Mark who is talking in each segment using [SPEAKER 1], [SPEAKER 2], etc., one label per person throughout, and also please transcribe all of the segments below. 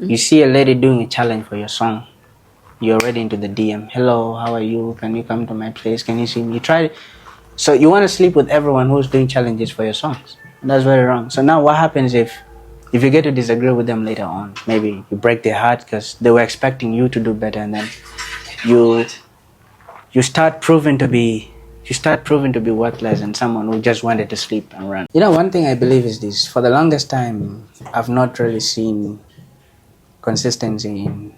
[SPEAKER 1] You see a lady doing a challenge for your song, you're already into the DM. Hello, how are you? Can you come to my place? Can you see me? You try. So you want to sleep with everyone who's doing challenges for your songs. That's very wrong. So now what happens if you get to disagree with them later on? Maybe you break their heart because they were expecting you to do better, and then you start proving to be worthless and someone who just wanted to sleep and run. One thing I believe is this: for the longest time, I've not really seen consistency in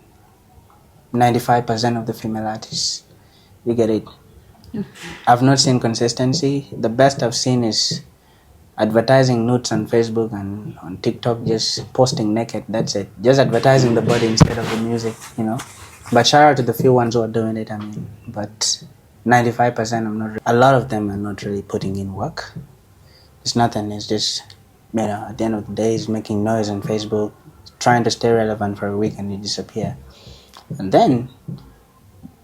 [SPEAKER 1] 95% of the female artists. You get it? I've not seen consistency. The best I've seen is advertising nudes on Facebook and on TikTok, just posting naked. That's it. Just advertising the body instead of the music, But shout out to the few ones who are doing it, But 95%, a lot of them are not really putting in work. It's nothing. It's just, at the end of the day, it's making noise on Facebook, trying to stay relevant for a week and you disappear. And then,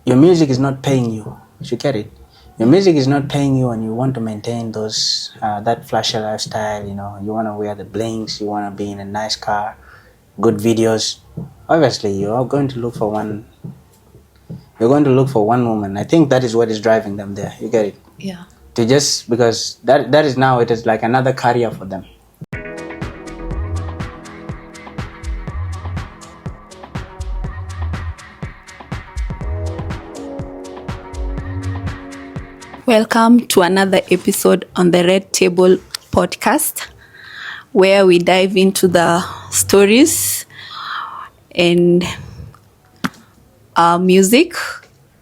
[SPEAKER 1] your music is not paying you. You get it? Your music is not paying you and you want to maintain that flashy lifestyle, you want to wear the blinks, you want to be in a nice car, good videos. Obviously, you're going to look for one woman. I think that is what is driving them there. You get it?
[SPEAKER 2] Yeah.
[SPEAKER 1] Because that is now, it is like another career for them.
[SPEAKER 2] Welcome to another episode on the Red Table podcast, where we dive into the stories and music.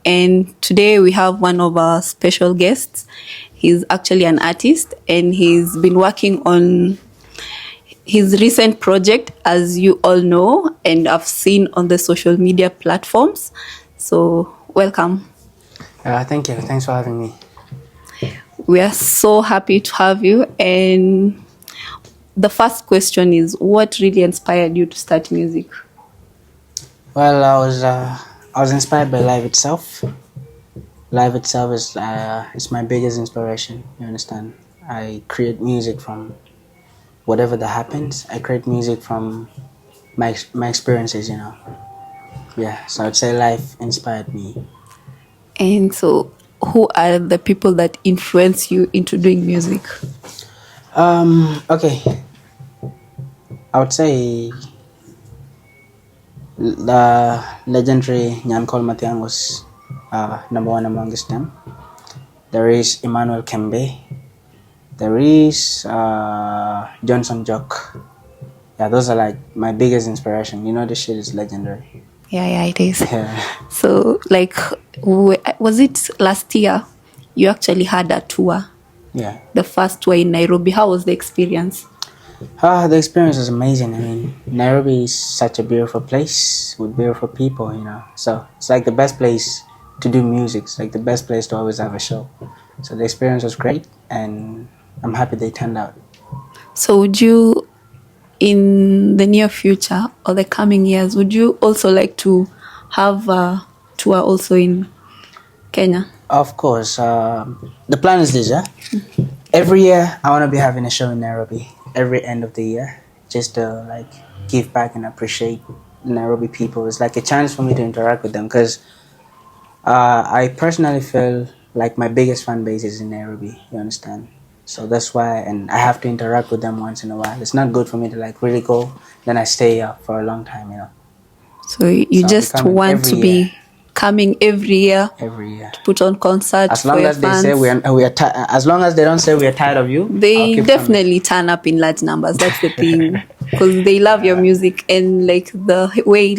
[SPEAKER 2] And today we have one of our special guests. He's actually an artist and he's been working on his recent project, as you all know, and I've seen on the social media platforms. So welcome.
[SPEAKER 1] Thank you. Thanks for having me.
[SPEAKER 2] We are so happy to have you. And the first question is, what really inspired you to start music?
[SPEAKER 1] Well, I was inspired by life itself. Life itself is my biggest inspiration. You understand? I create music from whatever that happens. I create music from my experiences. Yeah. So I'd say life inspired me.
[SPEAKER 2] And so, who are the people that influence you into doing music?
[SPEAKER 1] Okay. I would say the legendary Nyan Kol Matiang was number one amongst them. There is Emmanuel Kembe. There is Johnson Jock. Yeah, those are like my biggest inspiration. This shit is legendary.
[SPEAKER 2] Yeah, it is.
[SPEAKER 1] Yeah.
[SPEAKER 2] So, was it last year you actually had a tour?
[SPEAKER 1] Yeah.
[SPEAKER 2] The first tour in Nairobi. How was the experience?
[SPEAKER 1] The experience was amazing. Nairobi is such a beautiful place with beautiful people, So it's like the best place to do music. It's like the best place to always have a show. So the experience was great and I'm happy they turned out.
[SPEAKER 2] So would you, in the near future or the coming years, would you also like to have a tour also in Kenya?
[SPEAKER 1] Of course. The plan is this, yeah? Every year I want to be having a show in Nairobi. Every end of the year, just to give back and appreciate Nairobi people. It's like a chance for me to interact with them because I personally feel like my biggest fan base is in Nairobi. You understand? So that's why, and I have to interact with them once in a while. It's not good for me to really go, then I stay up for a long time,
[SPEAKER 2] So you just want to be coming every year to put on concerts.
[SPEAKER 1] As long as they say as long as they don't say we are tired of you,
[SPEAKER 2] they definitely turn up in large numbers. That's the thing, because they love your music and the way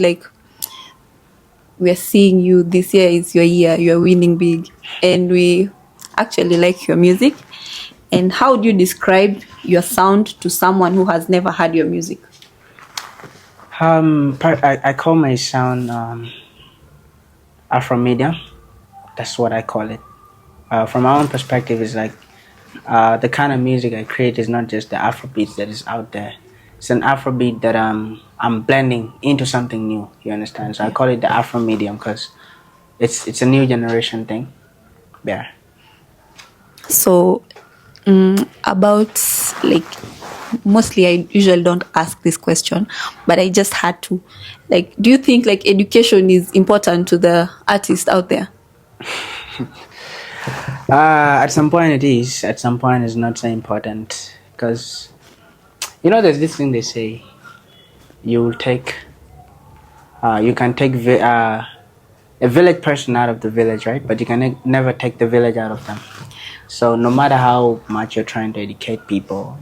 [SPEAKER 2] we are seeing you this year is your year. You are winning big, and we actually like your music. And how do you describe your sound to someone who has never heard your music?
[SPEAKER 1] I call my sound Afro medium. That's what I call it. From my own perspective, it's like the kind of music I create is not just the Afrobeat that is out there. It's an Afrobeat that I'm blending into something new. You understand? So I call it the Afro medium because it's a new generation thing. Yeah.
[SPEAKER 2] So about mostly I usually don't ask this question, but I just had to. Like, do you think like education is important to the artist out there?
[SPEAKER 1] At some point it is. At some point it's not so important because there's this thing they say. You can take a village person out of the village, right? But you can never take the village out of them. So no matter how much you're trying to educate people,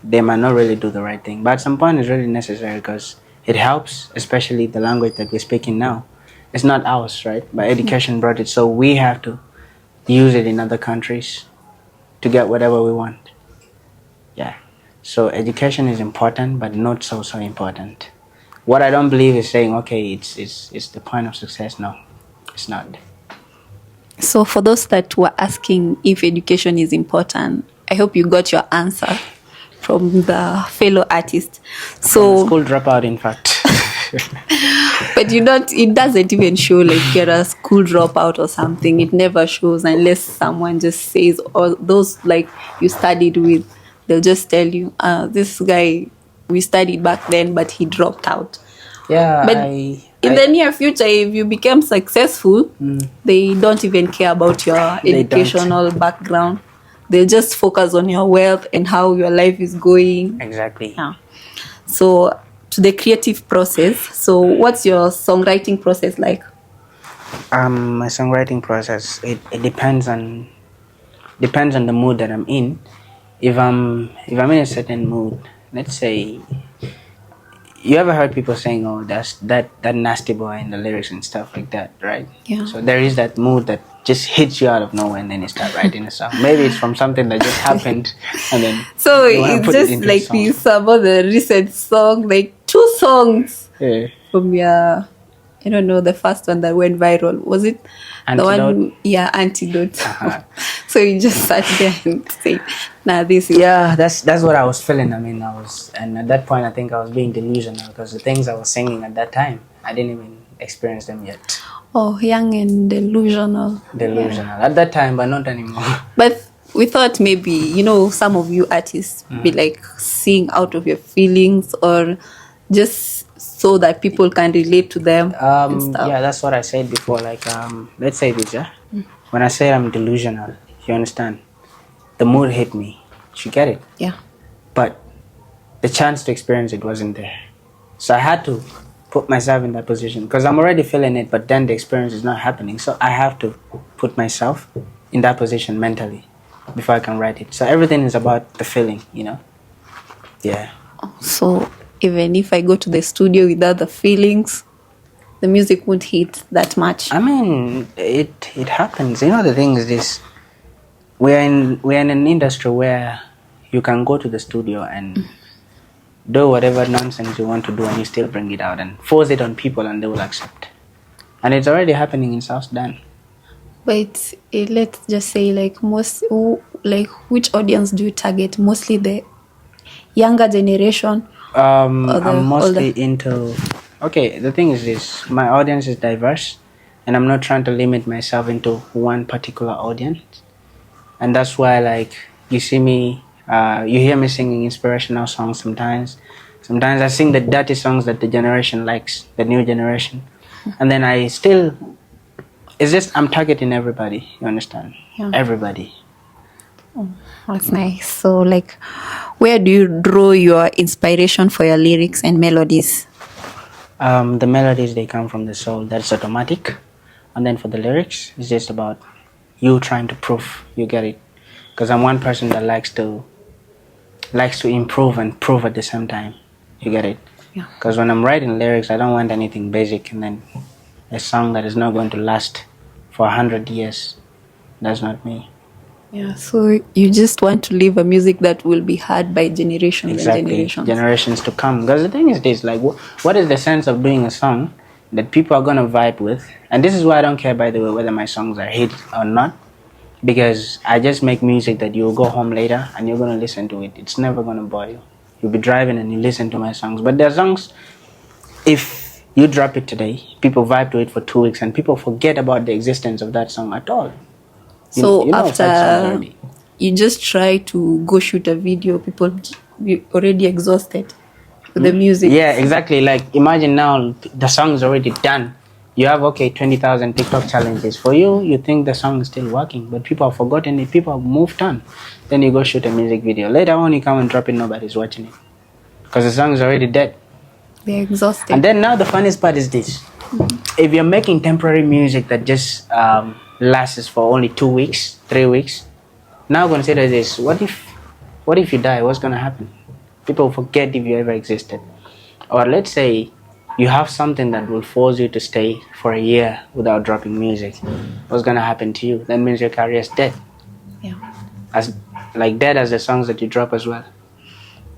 [SPEAKER 1] they might not really do the right thing. But at some point, it's really necessary because it helps, especially the language that we're speaking now. It's not ours, right? But education brought it, so we have to use it in other countries to get whatever we want. Yeah. So education is important, but not so important. What I don't believe is saying, okay, it's the point of success. No, it's not.
[SPEAKER 2] So for those that were asking if education is important, I hope you got your answer from the fellow artist. So
[SPEAKER 1] school dropout, in fact.
[SPEAKER 2] But it doesn't even show like you're a school dropout or something. It never shows unless someone just says, or those like you studied with, they'll just tell you, this guy, we studied back then, but he dropped out.
[SPEAKER 1] Yeah.
[SPEAKER 2] But in the near future, if you become successful, they don't even care about your educational background. They'll just focus on your wealth and how your life is going.
[SPEAKER 1] Exactly.
[SPEAKER 2] Yeah. So to the creative process. So what's your songwriting process like?
[SPEAKER 1] My songwriting process, it depends on the mood that I'm in. If I'm in a certain mood, let's say, you ever heard people saying, "Oh, that's that nasty boy" in the lyrics and stuff like that, right?
[SPEAKER 2] Yeah.
[SPEAKER 1] So there is that mood that just hits you out of nowhere, and then you start writing a song. Maybe it's from something that just happened, and then
[SPEAKER 2] so it's just like this about the recent song, like 2 songs from your, I don't know, the first one that went viral. Was it
[SPEAKER 1] Antidote?
[SPEAKER 2] The one? Yeah, Antidote. So you just sat there and say, "Nah, this is."
[SPEAKER 1] Yeah, that's what I was feeling. I mean, and at that point, I think I was being delusional because the things I was singing at that time, I didn't even experience them yet.
[SPEAKER 2] Oh, young and delusional.
[SPEAKER 1] Delusional at that time, but not anymore.
[SPEAKER 2] But we thought maybe, some of you artists be like sing out of your feelings or just so that people can relate to them and stuff.
[SPEAKER 1] Yeah, that's what I said before. Like, let's say this, yeah? When I say I'm delusional, you understand? The mood hit me. You get it?
[SPEAKER 2] Yeah.
[SPEAKER 1] But the chance to experience it wasn't there. So I had to put myself in that position because I'm already feeling it, but then the experience is not happening. So I have to put myself in that position mentally before I can write it. So everything is about the feeling, Yeah.
[SPEAKER 2] So even if I go to the studio without the feelings, the music won't hit that much.
[SPEAKER 1] I mean, it happens. The thing is this: we're in an industry where you can go to the studio and do whatever nonsense you want to do, and you still bring it out and force it on people, and they will accept. And it's already happening in South Sudan.
[SPEAKER 2] But let's just say, which audience do you target? Mostly the younger generation.
[SPEAKER 1] I'm mostly into. Okay, the thing is this: my audience is diverse, and I'm not trying to limit myself into one particular audience. And that's why, you see me, you hear me singing inspirational songs sometimes. Sometimes I sing the dirty songs that the generation likes, the new generation. And then it's just I'm targeting everybody, you understand?
[SPEAKER 2] Yeah.
[SPEAKER 1] Everybody.
[SPEAKER 2] Oh, that's nice. So, where do you draw your inspiration for your lyrics and melodies?
[SPEAKER 1] The melodies, they come from the soul. That's automatic. And then for the lyrics, it's just about you trying to prove you get it. Because I'm one person that likes to improve and prove at the same time. You get it?
[SPEAKER 2] Yeah.
[SPEAKER 1] Because when I'm writing lyrics, I don't want anything basic and then a song that is not going to last for 100 years. That's not me.
[SPEAKER 2] Yeah, so you just want to leave a music that will be heard by generations
[SPEAKER 1] Exactly.
[SPEAKER 2] and generations.
[SPEAKER 1] Generations to come. Because the thing is this, what is the sense of doing a song that people are going to vibe with? And this is why I don't care, by the way, whether my songs are hit or not. Because I just make music that you'll go home later and you're going to listen to it. It's never going to bore you. You'll be driving and you listen to my songs. But there are songs, if you drop it today, people vibe to it for 2 weeks and people forget about the existence of that song at all.
[SPEAKER 2] So after you just try to go shoot a video, people be already exhausted with the music.
[SPEAKER 1] Yeah, exactly. Like imagine now the song is already done. You have 20,000 TikTok challenges. For you, you think the song is still working, but people have forgotten it. People have moved on. Then you go shoot a music video. Later on, you come and drop it. Nobody's watching it because the song is already dead.
[SPEAKER 2] They're exhausted.
[SPEAKER 1] And then now the funniest part is this: if you're making temporary music that just lasts for only 2 weeks, 3 weeks, now consider this: what if you die? What's gonna happen? People forget if you ever existed. Or let's say you have something that will force you to stay for a year without dropping music. What's gonna happen to you? That means your career is dead.
[SPEAKER 2] Yeah.
[SPEAKER 1] As like dead as the songs that you drop as well.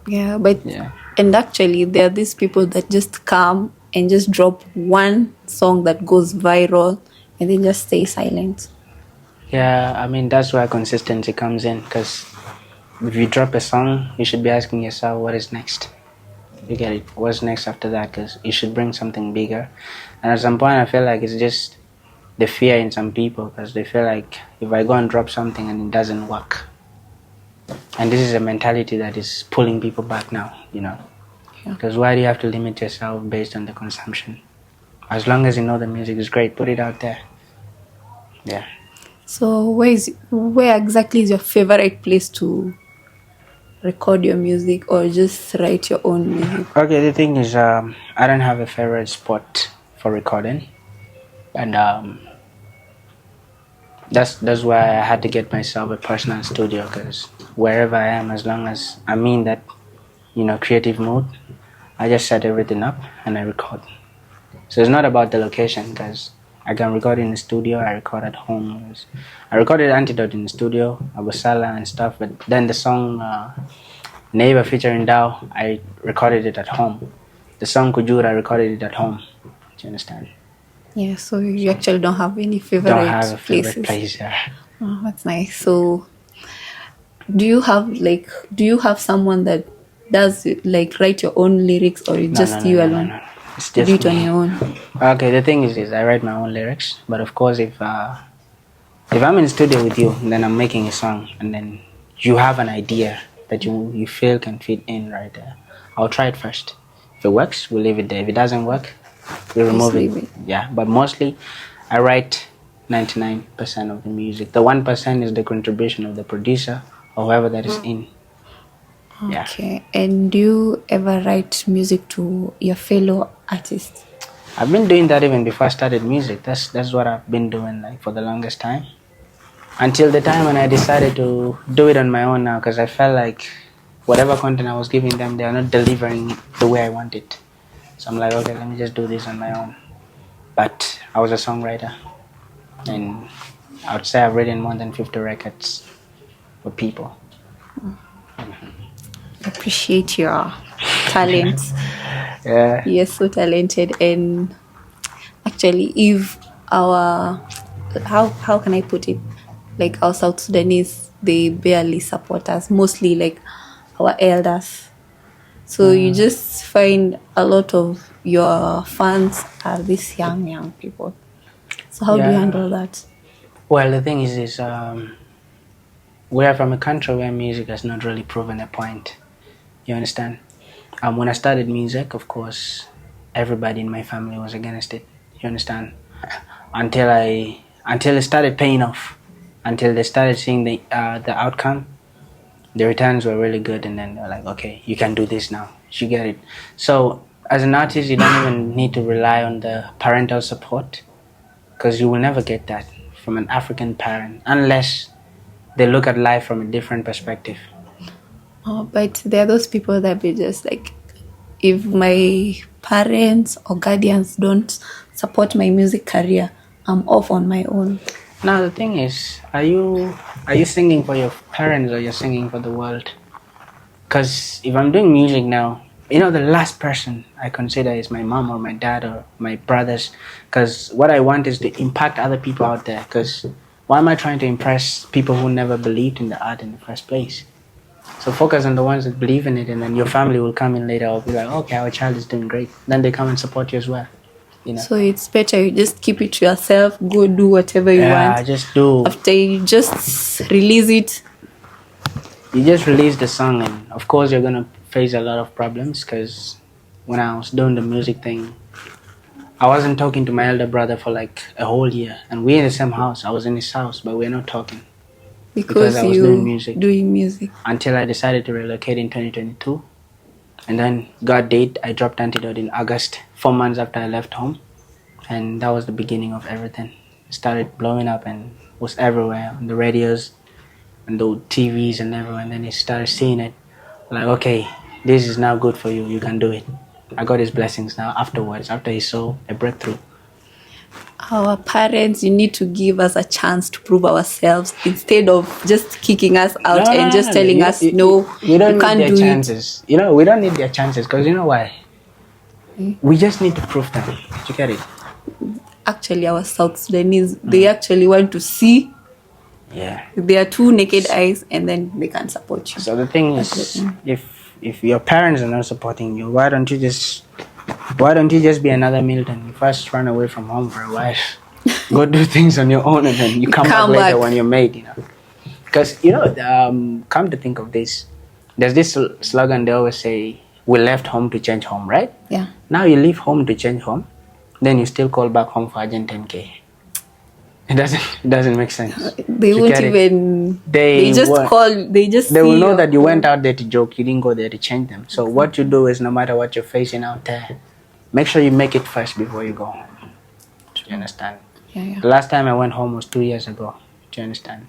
[SPEAKER 2] Yeah, but
[SPEAKER 1] Yeah.
[SPEAKER 2] and actually there are these people that just come and just drop one song that goes viral and then just stay silent.
[SPEAKER 1] Yeah, I mean that's where consistency comes in, because if you drop a song, you should be asking yourself what is next. You get it? What's next after that? Because you should bring something bigger. And at some point, I feel like it's just the fear in some people, because they feel like if I go and drop something and it doesn't work, and this is a mentality that is pulling people back now, you know.
[SPEAKER 2] Yeah.
[SPEAKER 1] Because why do you have to limit yourself based on the consumption? As long as you know the music is great, put it out there. Yeah.
[SPEAKER 2] So where exactly is your favorite place to record your music or just write your own music?
[SPEAKER 1] Okay, the thing is, I don't have a favorite spot for recording, and that's why I had to get myself a personal studio. Because wherever I am, as long as I'm in that, creative mood, I just set everything up and I record. So it's not about the location, because I can record in the studio, I record at home. I recorded Antidote in the studio, Abusala and stuff, but then the song Neighbor featuring Dow, I recorded it at home. The song Kujura, I recorded it at home. Do you understand?
[SPEAKER 2] Yeah, so you actually don't have any favorite
[SPEAKER 1] Don't have a favorite
[SPEAKER 2] places.
[SPEAKER 1] place, yeah.
[SPEAKER 2] Oh, that's nice. So do you have someone that does write your own lyrics, or just you alone?
[SPEAKER 1] No. It's
[SPEAKER 2] You
[SPEAKER 1] just
[SPEAKER 2] do it on
[SPEAKER 1] me.
[SPEAKER 2] your own.
[SPEAKER 1] Okay, the thing is I write my own lyrics, but of course if I'm in the studio with you and then I'm making a song and then you have an idea that you feel can fit in right there, I'll try it first. If it works, we'll leave it there. If it doesn't work, we'll remove
[SPEAKER 2] leave
[SPEAKER 1] it.
[SPEAKER 2] it.
[SPEAKER 1] Yeah, but mostly I write 99% of the music. The 1% is the contribution of the producer or whoever that is in. Yeah.
[SPEAKER 2] Okay. And do you ever write music to your fellow artists?
[SPEAKER 1] I've been doing that even before I started music. That's what I've been doing for the longest time. Until the time when I decided to do it on my own now, because I felt like whatever content I was giving them, they are not delivering it the way I want it. So I'm like, okay, let me just do this on my own. But I was a songwriter, and I would say I've written more than 50 records for people.
[SPEAKER 2] Appreciate your talent.
[SPEAKER 1] Yeah.
[SPEAKER 2] You're so talented. And actually, if how can I put it? Like our South Sudanese, they barely support us. Mostly like our elders. So you just find a lot of your fans are these young people. So how do you
[SPEAKER 1] Yeah.
[SPEAKER 2] handle that?
[SPEAKER 1] Well, the thing is we are from a country where music has not really proven a point. You understand? When I started music, of course, everybody in my family was against it. You understand? Until it started paying off, until they started seeing the outcome, the returns were really good, and then they're like, okay, you can do this now. You get it? So as an artist, you don't even need to rely on the parental support, because you will never get that from an African parent unless they look at life from a different perspective.
[SPEAKER 2] Oh, but there are those people that be just like, if my parents or guardians don't support my music career, I'm off on my own.
[SPEAKER 1] Now the thing is, are you singing for your parents or you're singing for the world? Because if I'm doing music now, the last person I consider is my mom or my dad or my brothers. Because what I want is to impact other people out there. Because why am I trying to impress people who never believed in the art in the first place? So focus on the ones that believe in it, and then your family will come in later. Or be like, okay, our child is doing great. Then they come and support you as well.
[SPEAKER 2] So it's better you just keep it to yourself. Go do whatever you want.
[SPEAKER 1] Yeah, just do.
[SPEAKER 2] After you just release it,
[SPEAKER 1] you just release the song, and of course you're gonna face a lot of problems because when I was doing the music thing, I wasn't talking to my elder brother for like a whole year, and we're in the same house. I was in his house, but we're not talking because I was doing music until I decided to relocate in 2022, and then God did. I dropped Antidote in August, 4 months after I left home, and that was the beginning of everything. It started blowing up and was everywhere on the radios and the TVs and everywhere. And then he started seeing it, like, okay, this is now good for you. You can do it. I got his blessings now afterwards, after he saw a breakthrough.
[SPEAKER 2] Our parents, you need to give us a chance to prove ourselves instead of just kicking us out and just telling us, no,
[SPEAKER 1] we don't
[SPEAKER 2] you can't
[SPEAKER 1] need their
[SPEAKER 2] do
[SPEAKER 1] chances. You know, we don't need their chances because you know why? We just need to prove them. You get it?
[SPEAKER 2] Actually, our South Sudanese, they actually want to see.
[SPEAKER 1] Yeah.
[SPEAKER 2] They are two naked eyes, and then they can support you.
[SPEAKER 1] So the thing is, if your parents are not supporting you, why don't you just be another Milton? You first run away from home for a while, go do things on your own, and then you come back later when you're made. You know, because come to think of this, there's this slogan they always say: "We left home to change home," right?
[SPEAKER 2] Yeah.
[SPEAKER 1] Now you leave home to change home, then you still call back home for urgent 10K. It doesn't make sense.
[SPEAKER 2] They won't even. They just
[SPEAKER 1] They will know that you went out there to joke. You didn't go there to change them. So what you do is, no matter what you're facing out there, make sure you make it first before you go home. Do you understand?
[SPEAKER 2] Yeah.
[SPEAKER 1] The last time I went home was 2 years ago. Do you understand?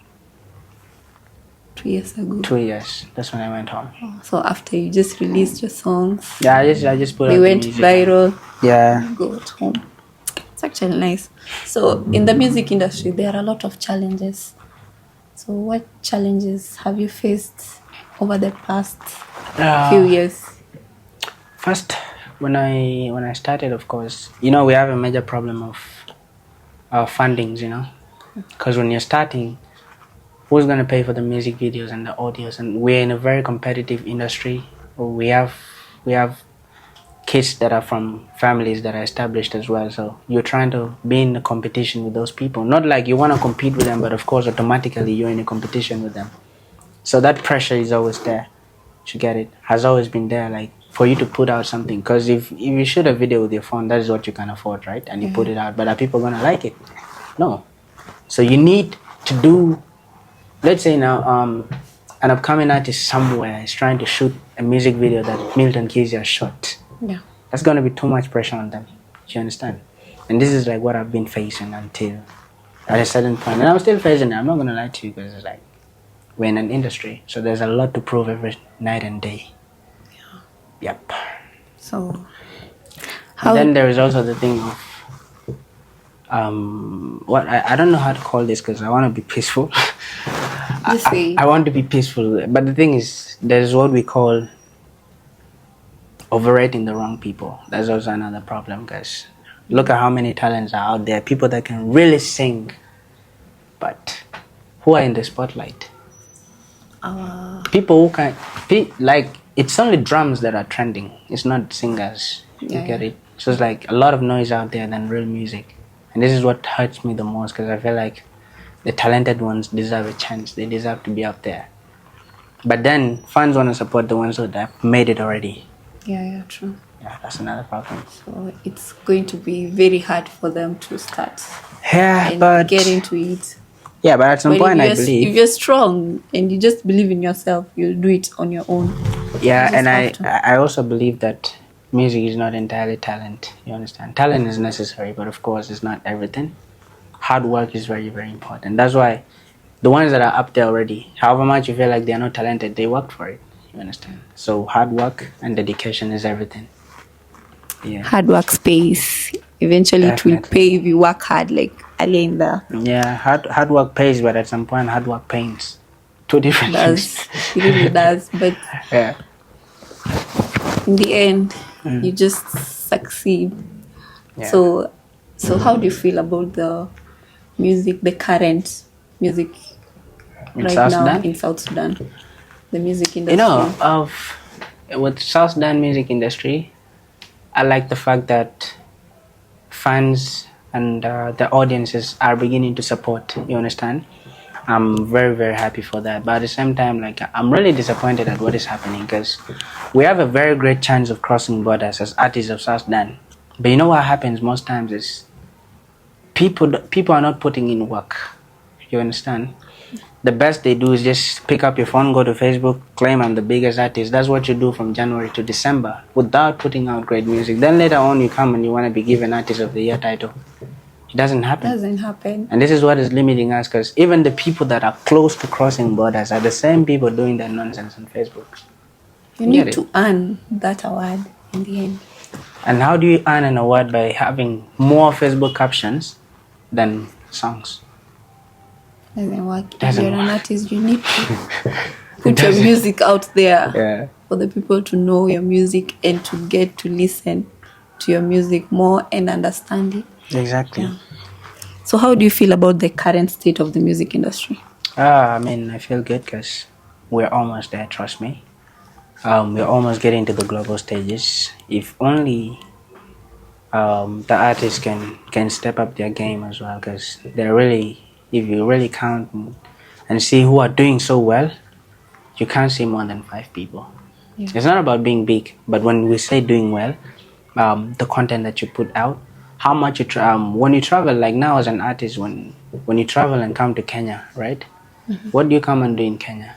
[SPEAKER 2] 2 years ago.
[SPEAKER 1] 2 years. That's when I went home.
[SPEAKER 2] So after you just released your songs.
[SPEAKER 1] Yeah, I just put.
[SPEAKER 2] They went viral.
[SPEAKER 1] Yeah.
[SPEAKER 2] Go at home. It's actually nice. So in the music industry, there are a lot of challenges. So what challenges have you faced over the past few years?
[SPEAKER 1] First, when I started, of course, we have a major problem of fundings, because when you're starting, who's going to pay for the music videos and the audios? And we're in a very competitive industry. We have kids that are from families that are established as well, so you're trying to be in a competition with those people. Not like you want to compete with them, but of course automatically you're in a competition with them. So that pressure is always there. You get it? Has always been there, like for you to put out something, because if you shoot a video with your phone, that is what you can afford, right? And you put it out, but are people gonna like it? No. So you need to do, let's say now an upcoming artist somewhere is trying to shoot a music video that Milton Kizzy has shot.
[SPEAKER 2] Yeah.
[SPEAKER 1] That's going to be too much pressure on them. Do you understand? And this is like what I've been facing until at a certain point. And I'm still facing it. I'm not going to lie to you, because it's like we're in an industry. So there's a lot to prove every night and day. Yeah. Yep.
[SPEAKER 2] So
[SPEAKER 1] and then there is also the thing of I don't know how to call this, because I want to be peaceful. I want to be peaceful. But the thing is, there's what we call overrating the wrong people. That's also another problem, guys. Look at how many talents are out there. People that can really sing, but who are in the spotlight? People who can, like, it's only drums that are trending. It's not singers. You get it? So it's like a lot of noise out there than real music. And this is what hurts me the most, because I feel like the talented ones deserve a chance. They deserve to be out there. But then fans want to support the ones who have made it already.
[SPEAKER 2] Yeah, true.
[SPEAKER 1] Yeah, that's another problem.
[SPEAKER 2] So it's going to be very hard for them to start.
[SPEAKER 1] Yeah,
[SPEAKER 2] and get into it.
[SPEAKER 1] Yeah, but at some point, I believe
[SPEAKER 2] if you're strong and you just believe in yourself, you'll do it on your own.
[SPEAKER 1] Yeah, and I also believe that music is not entirely talent. You understand? Talent is necessary, but of course, it's not everything. Hard work is very, very important. That's why the ones that are up there already, however much you feel like they're not talented, they worked for it. You understand? So hard work and dedication is everything. Yeah.
[SPEAKER 2] Hard work pays. Eventually, Definitely. It will pay if you work hard, like Alinda.
[SPEAKER 1] Yeah, hard work pays, but at some point, hard work pains. Two different things.
[SPEAKER 2] It really does. But
[SPEAKER 1] yeah.
[SPEAKER 2] In the end, you just succeed. Yeah. So how do you feel about the music, the current music in South Sudan? The music industry.
[SPEAKER 1] With South Sudan music industry, I like the fact that fans and the audiences are beginning to support. You understand? I'm very, very happy for that. But at the same time, like, I'm really disappointed at what is happening because we have a very great chance of crossing borders as artists of South Sudan. But you know what happens most times is people are not putting in work. You understand? The best they do is just pick up your phone, go to Facebook, claim I'm the biggest artist. That's what you do from January to December without putting out great music. Then later on you come and you want to be given Artist of the Year title. It doesn't happen.
[SPEAKER 2] Doesn't happen.
[SPEAKER 1] And this is what is limiting us because even the people that are close to crossing borders are the same people doing that nonsense on Facebook.
[SPEAKER 2] You need to earn that award in the end.
[SPEAKER 1] And how do you earn an award? By having more Facebook captions than songs.
[SPEAKER 2] Doesn't work. If
[SPEAKER 1] Doesn't
[SPEAKER 2] you're an
[SPEAKER 1] work.
[SPEAKER 2] artist, you need to put your music out there for the people to know your music and to get to listen to your music more and understand it.
[SPEAKER 1] Exactly.
[SPEAKER 2] Yeah. So how do you feel about the current state of the music industry?
[SPEAKER 1] I mean, I feel good because we're almost there, trust me. We're almost getting to the global stages. If only the artists can step up their game as well, because they're really, if you really count and see who are doing so well, you can't see more than 5 people.
[SPEAKER 2] Yeah.
[SPEAKER 1] It's not about being big, but when we say doing well, the content that you put out, how much you when you travel, like now as an artist, when you travel and come to Kenya, right? Mm-hmm. What do you come and do in Kenya?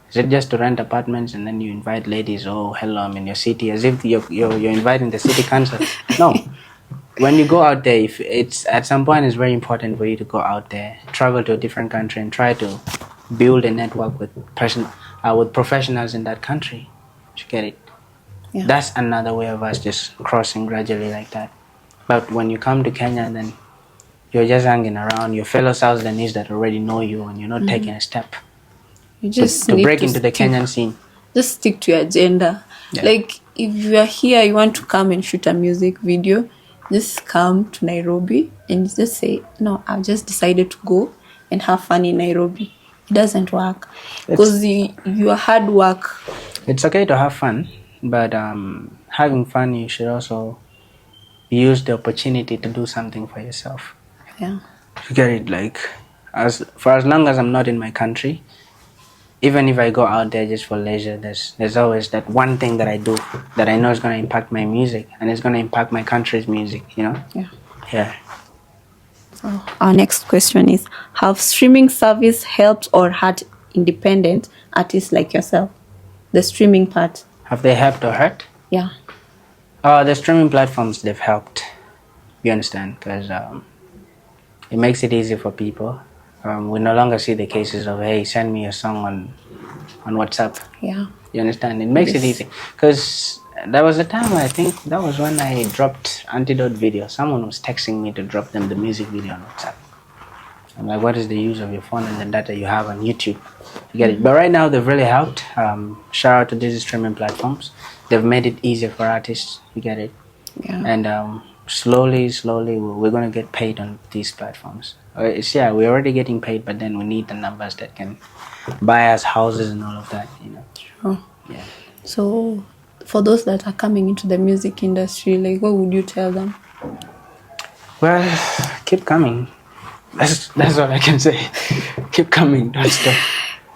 [SPEAKER 1] Is it just to rent apartments and then you invite ladies? Oh, hello, I'm in your city, as if you're inviting the city council? No. When you go out there, if it's at some point, it's very important for you to go out there, travel to a different country, and try to build a network with professionals in that country. You get it? Yeah. That's another way of us just crossing gradually like that. But when you come to Kenya, then you're just hanging around your fellow South Sudanese that already know you, and you're not taking a step.
[SPEAKER 2] You just
[SPEAKER 1] to break into the Kenyan scene.
[SPEAKER 2] Just stick to your agenda. Yeah. Like, if you are here, you want to come and shoot a music video, just come to Nairobi and just say, no, I've just decided to go and have fun in Nairobi. It doesn't work. Because your hard work.
[SPEAKER 1] It's okay to have fun, but having fun, you should also use the opportunity to do something for yourself.
[SPEAKER 2] Yeah.
[SPEAKER 1] You get it? Like, for as long as I'm not in my country, even if I go out there just for leisure, there's always that one thing that I do that I know is going to impact my music and it's going to impact my country's music, you know?
[SPEAKER 2] Yeah.
[SPEAKER 1] Yeah.
[SPEAKER 2] So our next question is, have streaming service helped or hurt independent artists like yourself? The streaming part. Have they helped or hurt? Yeah. The streaming platforms, they've helped. You understand? Because it makes it easy for people. We no longer see the cases of, hey, send me a song on WhatsApp. Yeah. You understand? It makes it easy. Because there was a time, I think, that was when I dropped Antidote video. Someone was texting me to drop them the music video on WhatsApp. I'm like, what is the use of your phone and the data you have on YouTube? You get it? But right now, they've really helped. Shout out to these streaming platforms. They've made it easier for artists. You get it? Yeah. And slowly, we're going to get paid on these platforms. Yeah, we're already getting paid, but then we need the numbers that can buy us houses and all of that, you know. Sure. Yeah. So, for those that are coming into the music industry, like, what would you tell them? Well, keep coming. That's all I can say. Keep coming, don't stop.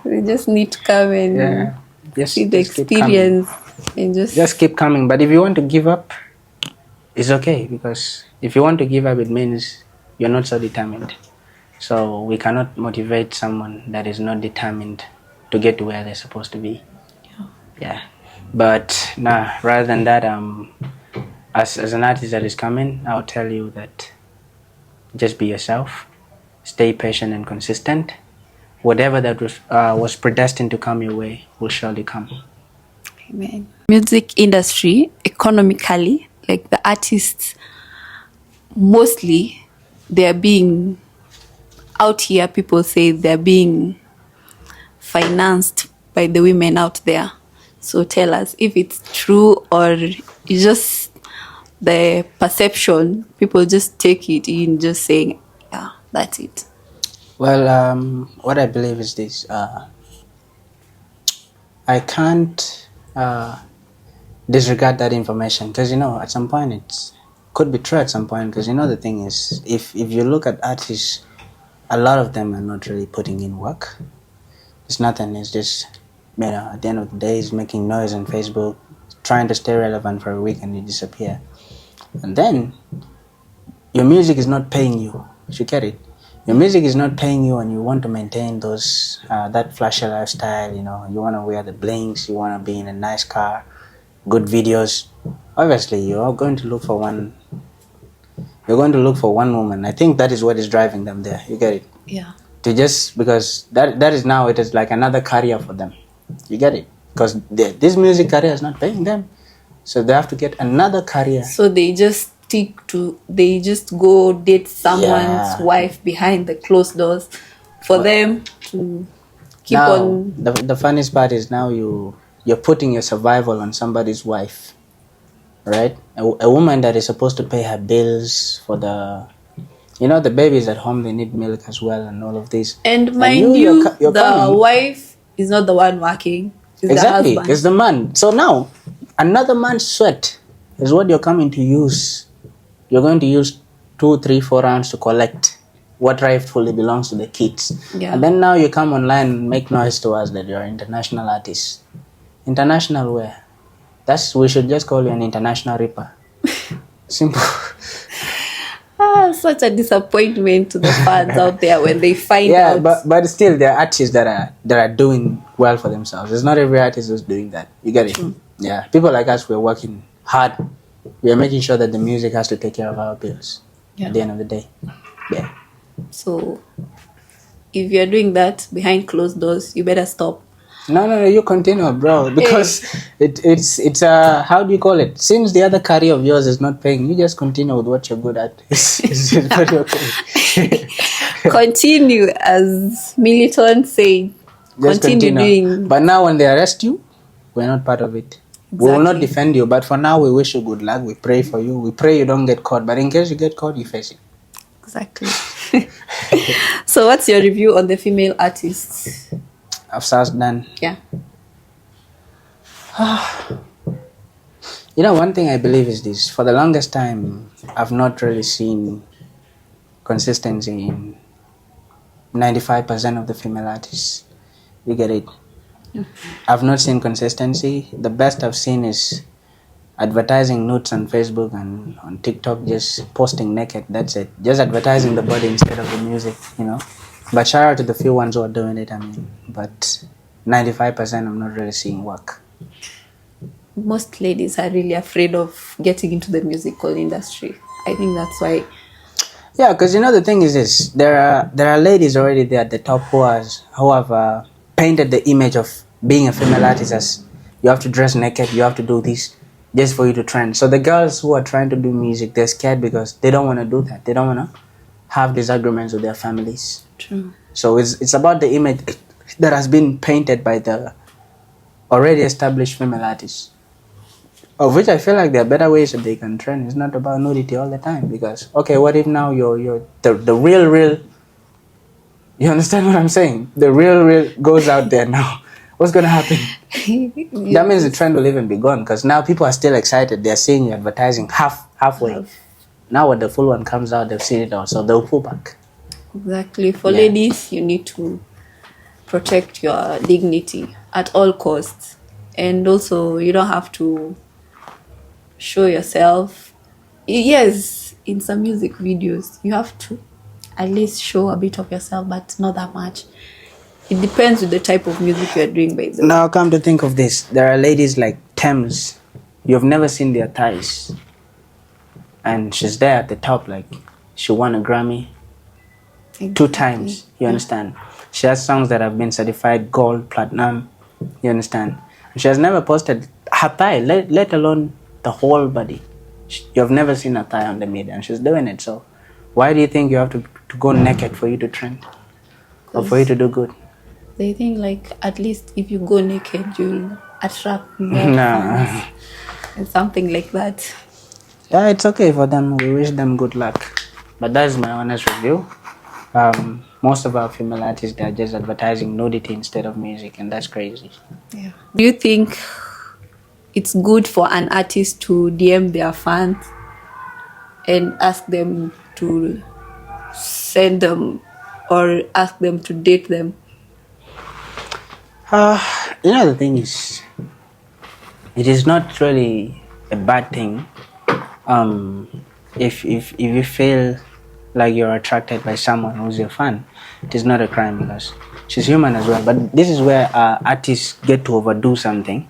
[SPEAKER 2] We just need to come and see the experience and just keep coming. But if you want to give up, it's okay, because if you want to give up, it means you're not so determined. So we cannot motivate someone that is not determined to get to where they're supposed to be. Yeah. But rather than that, as an artist that is coming, I'll tell you that just be yourself, stay patient and consistent. Whatever that was predestined to come your way will surely come. Amen. Music industry, economically, like the artists, mostly they're being out here, people say they're being financed by the women out there. So tell us if it's true or it's just the perception. People just take it in, just saying, yeah, that's it. Well, what I believe is this. I can't disregard that information, because, you know, at some point it could be true at some point, because, you know, the thing is, if you look at artists
[SPEAKER 1] a lot of them are not really putting in work. It's nothing. It's just, at the end of the day, it's making noise on Facebook, trying to stay relevant for a week, and you disappear. And then your music is not paying you. You get it? Your music is not paying you, and you want to maintain those that flashy lifestyle. You want to wear the blinks. You want to be in a nice car, good videos. Obviously, you're going to look for one. You're going to look for one woman. I think that is what is driving them there. You get it?
[SPEAKER 2] Yeah.
[SPEAKER 1] To just because that is now, it is like another career for them. You get it? Because this music career is not paying them, so they have to get another career.
[SPEAKER 2] So they just go date someone's wife behind the closed doors for them to keep
[SPEAKER 1] now,
[SPEAKER 2] on.
[SPEAKER 1] The funniest part is now you're putting your survival on somebody's wife, right? A woman that is supposed to pay her bills for the babies at home, they need milk as well, and all of this.
[SPEAKER 2] And mind you, the wife is not the one working. It's
[SPEAKER 1] exactly,
[SPEAKER 2] the husband.
[SPEAKER 1] it's the man. So now, another man's sweat is what you're coming to use. You're going to use 2, 3, 4 rounds to collect what rightfully belongs to the kids.
[SPEAKER 2] Yeah.
[SPEAKER 1] And then now you come online and make noise to us that you're an international artist. International where? We should just call you an international rapper. Simple.
[SPEAKER 2] Such a disappointment to the fans out there when they find out.
[SPEAKER 1] Yeah, but still, there are artists that are doing well for themselves. It's not every artist who's doing that. You get it?
[SPEAKER 2] True.
[SPEAKER 1] Yeah, people like us, we're working hard. We are making sure that the music has to take care of our bills at the end of the day. Yeah.
[SPEAKER 2] So, if you're doing that behind closed doors, you better stop.
[SPEAKER 1] No, you continue, bro. Because it's how do you call it? Since the other career of yours is not paying, you just continue with what you're good at. It's very okay.
[SPEAKER 2] Continue, as Milton said.
[SPEAKER 1] Just
[SPEAKER 2] continue doing.
[SPEAKER 1] But now when they arrest you, we're not part of it.
[SPEAKER 2] Exactly.
[SPEAKER 1] We will not defend you, but for now we wish you good luck. We pray for you. We pray you don't get caught. But in case you get caught, you face it.
[SPEAKER 2] Exactly. So what's your review on the female artists
[SPEAKER 1] of South Sudan?
[SPEAKER 2] Yeah.
[SPEAKER 1] One thing I believe is this. For the longest time, I've not really seen consistency in 95% of the female artists. You get it? Yeah. I've not seen consistency. The best I've seen is advertising nudes on Facebook and on TikTok, just posting naked. That's it. Just advertising the body instead of the music, But shout out to the few ones who are doing it, But 95% I'm not really seeing work.
[SPEAKER 2] Most ladies are really afraid of getting into the musical industry. I think that's why.
[SPEAKER 1] Yeah, because the thing is this: there are ladies already there at the top who have painted the image of being a female artist as you have to dress naked, you have to do this just for you to trend. So the girls who are trying to do music, they're scared because they don't want to do that. They don't want to have disagreements with their families.
[SPEAKER 2] True.
[SPEAKER 1] So it's about the image that has been painted by the already established female artists, of which I feel like there are better ways that they can trend. It's not about nudity all the time, because what if now you're the real, you understand what I'm saying? The real goes out there now. What's going to happen? That means the trend will even be gone, because now people are still excited. They're seeing you advertising halfway. Now when the full one comes out, they've seen it all, so they'll pull back.
[SPEAKER 2] Exactly. For ladies, you need to protect your dignity at all costs. And also, you don't have to show yourself. Yes, in some music videos, you have to at least show a bit of yourself, but not that much. It depends with the type of music you're doing, by the way.
[SPEAKER 1] Now, come to think of this, there are ladies like Thames. You've never seen their thighs. And she's there at the top, like she won a Grammy 2 times. You understand? She has songs that have been certified gold, platinum. You understand? She has never posted her thigh, let alone the whole body. You've never seen her thigh on the media, and she's doing it. So why do you think you have to go naked for you to trend or for you to do good?
[SPEAKER 2] They think like at least if you go naked, you'll attract more fans and something like that.
[SPEAKER 1] Yeah, it's okay for them. We wish them good luck. But that's my honest review. Most of our female artists, they're just advertising nudity instead of music, and that's crazy.
[SPEAKER 2] Yeah. Do you think it's good for an artist to DM their fans and ask them to send them or ask them to date them?
[SPEAKER 1] The thing is, it is not really a bad thing. If you feel like you're attracted by someone who's your fan, it is not a crime because she's human as well. But this is where artists get to overdo something.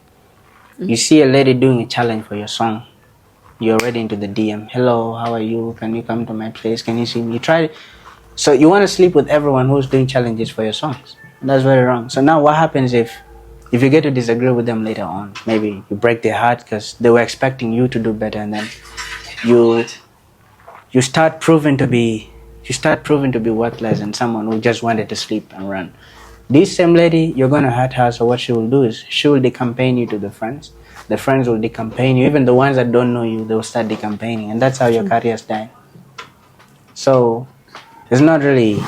[SPEAKER 1] You see a lady doing a challenge for your song, you're already into the DM. Hello, how are you? Can you come to my place? Can you see me? So you want to sleep with everyone who's doing challenges for your songs. That's very wrong. So now what happens if you get to disagree with them later on? Maybe you break their heart because they were expecting you to do better, and then you start proving to be worthless and someone who just wanted to sleep and run. This same lady, you're going to hurt her, so what she will do is she will decampaign you to the friends. The friends will decampaign you. Even the ones that don't know you, they will start decampaigning, and that's how your careers die. So it's not really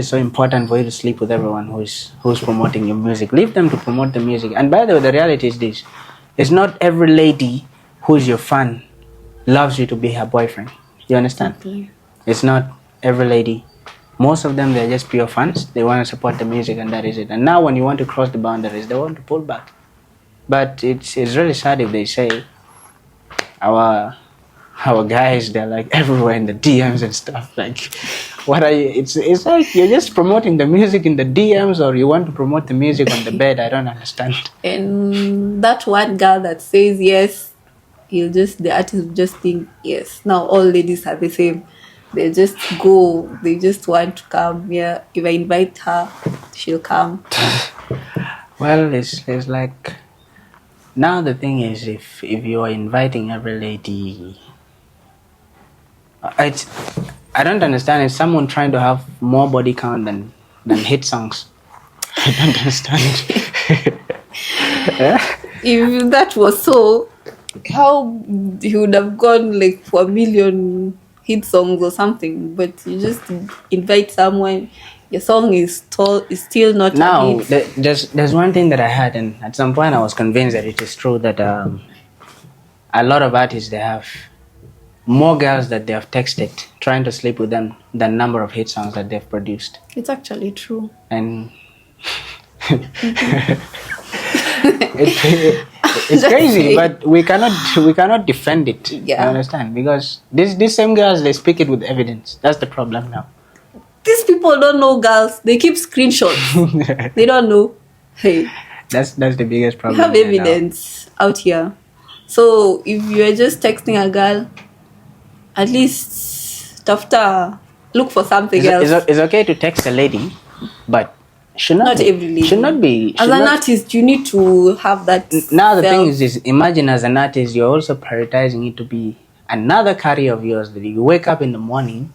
[SPEAKER 1] so important for you to sleep with everyone who's promoting your music. Leave them to promote the music. And by the way, the reality is this: it's not every lady who's your fan loves you to be her boyfriend. You understand?
[SPEAKER 2] Exactly.
[SPEAKER 1] It's not every lady. Most of them, they're just pure fans. They want to support the music, and that is it. And now when you want to cross the boundaries, they want to pull back. But it's really sad if they say our guys, they're like everywhere in the DMs and stuff. Like, what are you? It's like you're just promoting the music in the DMs, or you want to promote the music on the bed. I don't understand.
[SPEAKER 2] And that one girl that says yes, the artist will just think yes. Now all ladies are the same. They just go. They just want to come. Yeah, if I invite her, she'll come.
[SPEAKER 1] Well, it's like now the thing is, if you are inviting every lady, I don't understand. Is someone trying to have more body count than hit songs? I don't understand.
[SPEAKER 2] If that was so, how he would have gone like for 1 million hit songs or something? But you just invite someone, your song is still not
[SPEAKER 1] now.
[SPEAKER 2] a hit.
[SPEAKER 1] There's one thing that I had, and at some point I was convinced that it is true that a lot of artists, they have more girls that they have texted trying to sleep with them than number of hit songs that they've produced.
[SPEAKER 2] It's actually true.
[SPEAKER 1] And it's crazy, but we cannot defend it.
[SPEAKER 2] Yeah.
[SPEAKER 1] You understand? Because these same girls, they speak it with evidence. That's the problem now.
[SPEAKER 2] These people don't know girls. They keep screenshots. They don't know. Hey,
[SPEAKER 1] That's the biggest
[SPEAKER 2] we
[SPEAKER 1] problem.
[SPEAKER 2] have evidence out here. So if you are just texting a girl, at least look for something else.
[SPEAKER 1] It's okay to text a lady, but
[SPEAKER 2] Not every lady.
[SPEAKER 1] Should not be.
[SPEAKER 2] As an artist, you need to have that.
[SPEAKER 1] Now the thing is, imagine as an artist, you're also prioritizing it to be another career of yours. That you wake up in the morning,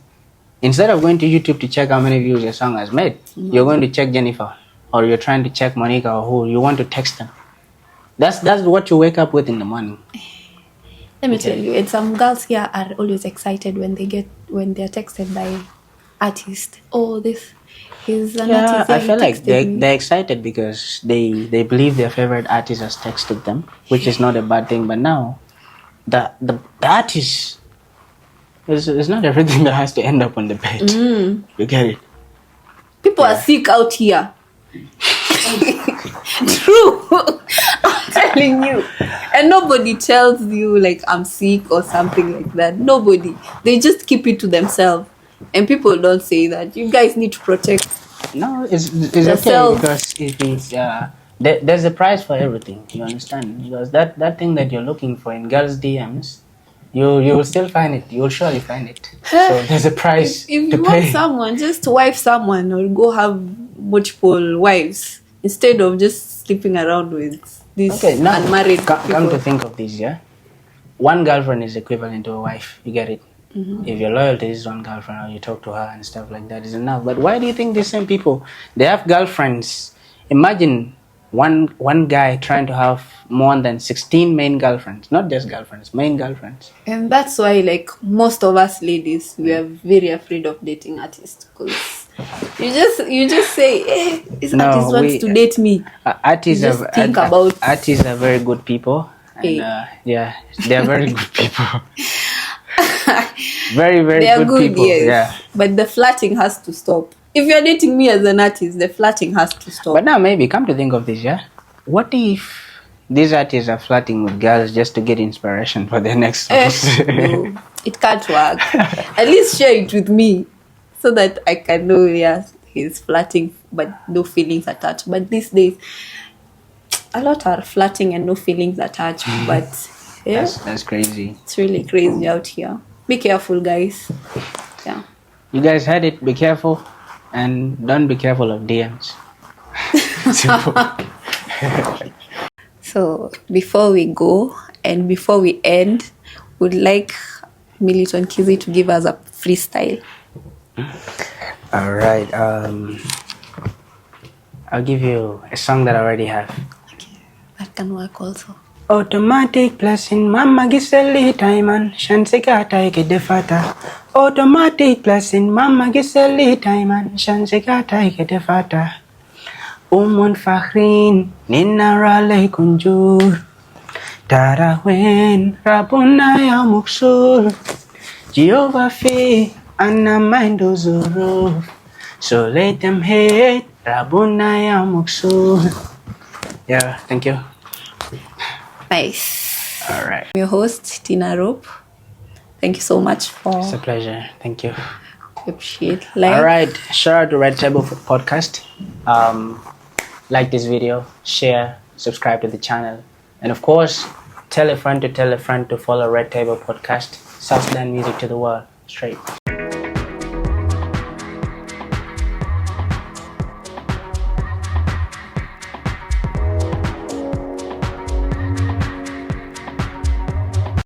[SPEAKER 1] instead of going to YouTube to check how many views your song has made, you're going to check Jennifer, or you're trying to check Monica, or who you want to text them. That's what you wake up with in the morning.
[SPEAKER 2] Let me tell you, and some girls here are always excited when they're texted by artists. Oh, this is an artist.
[SPEAKER 1] I feel like they're excited because they believe their favorite artist has texted them, which is not a bad thing. But now, the artist is not everything that has to end up on the bed. You get it?
[SPEAKER 2] People are sick out here. True. I'm telling you. And nobody tells you like I'm sick or something like that. Nobody. They just keep it to themselves. And people don't say that. You guys need to protect.
[SPEAKER 1] No, it's okay because it is there's a price for everything. You understand? Because that thing that you're looking for in girls' DMs, you will still find it. You will surely find it. So there's a price
[SPEAKER 2] If
[SPEAKER 1] to
[SPEAKER 2] you
[SPEAKER 1] pay.
[SPEAKER 2] want someone, just wife someone or go have multiple wives instead of just sleeping around with these unmarried people.
[SPEAKER 1] Come to think of this, yeah? One girlfriend is equivalent to a wife. You get it? If you're loyal to this one girlfriend or you talk to her and stuff like that is enough. But why do you think these same people, they have girlfriends? Imagine one guy trying to have more than 16 main girlfriends. Not just girlfriends, main girlfriends.
[SPEAKER 2] And that's why like most of us ladies, we are very afraid of dating artists because you just say, hey, this artist wants to date me.
[SPEAKER 1] Artists are very good people. And,
[SPEAKER 2] Hey.
[SPEAKER 1] they are very good people. Very, very
[SPEAKER 2] They are
[SPEAKER 1] good people.
[SPEAKER 2] Yes.
[SPEAKER 1] Yeah.
[SPEAKER 2] But the flirting has to stop. if you're dating me as an artist, the flirting has to stop.
[SPEAKER 1] But now maybe come to think of this, yeah? What if these artists are flirting with girls just to get inspiration for their next songs?
[SPEAKER 2] No, it can't work. At least share it with me so that I can know, yes, he's flirting but no feelings attached. But these days, a lot are flirting and no feelings attached. But yeah,
[SPEAKER 1] that's crazy.
[SPEAKER 2] It's really crazy out here. Be careful, guys. Yeah.
[SPEAKER 1] You guys heard it. Be careful, and don't be careful of DMs.
[SPEAKER 2] So before we go and before we end, would like Milton Kizzy to give us a freestyle.
[SPEAKER 1] All right. I'll give you a song that I already have.
[SPEAKER 2] Okay, that can work also.
[SPEAKER 1] Automatic blessing, mama giseli taiman, shansika taike defata. Automatic blessing, mama giseli taiman, shansika taike defata. Fakhrin, nina rale kunjur. Tarawen, rabuna ya muksur. Jehovah fi, anna mindo zuru. So let them hate, rabuna ya muksur. Yeah, thank you.
[SPEAKER 2] Nice.
[SPEAKER 1] All right.
[SPEAKER 2] I'm your host, Tina Rope. Thank you so much for.
[SPEAKER 1] It's a pleasure. Thank you.
[SPEAKER 2] Appreciate.
[SPEAKER 1] All right. Shout out to Red Table Podcast. Like this video, share, subscribe to the channel, and of course, tell a friend to follow Red Table Podcast. South Sudan music to the world. Straight.